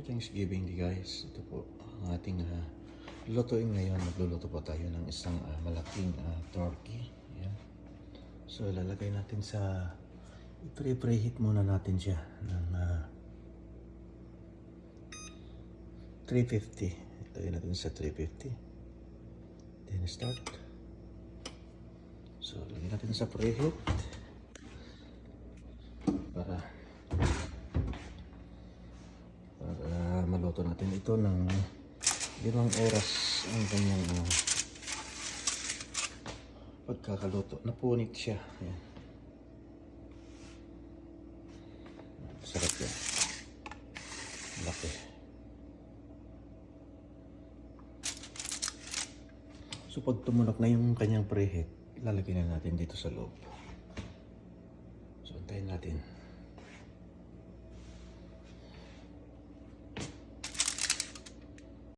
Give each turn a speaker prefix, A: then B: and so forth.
A: Thanksgiving Day guys. Ito po ang ating lulutuin ngayon. Magluluto po tayo ng isang malaking turkey. Ayan. So lalagay natin sa i-preheat muna natin siya ng 350. Lagay natin sa 350. Then start. So lagay natin sa preheat para maluto natin ito ng 5 oras ang kanyang pagkakaluto. Napunit siya. Ayan. Sarap yan. Laki. So pag tumunog na yung kanyang preheat, lalagyan na natin dito sa loob. So antayin natin.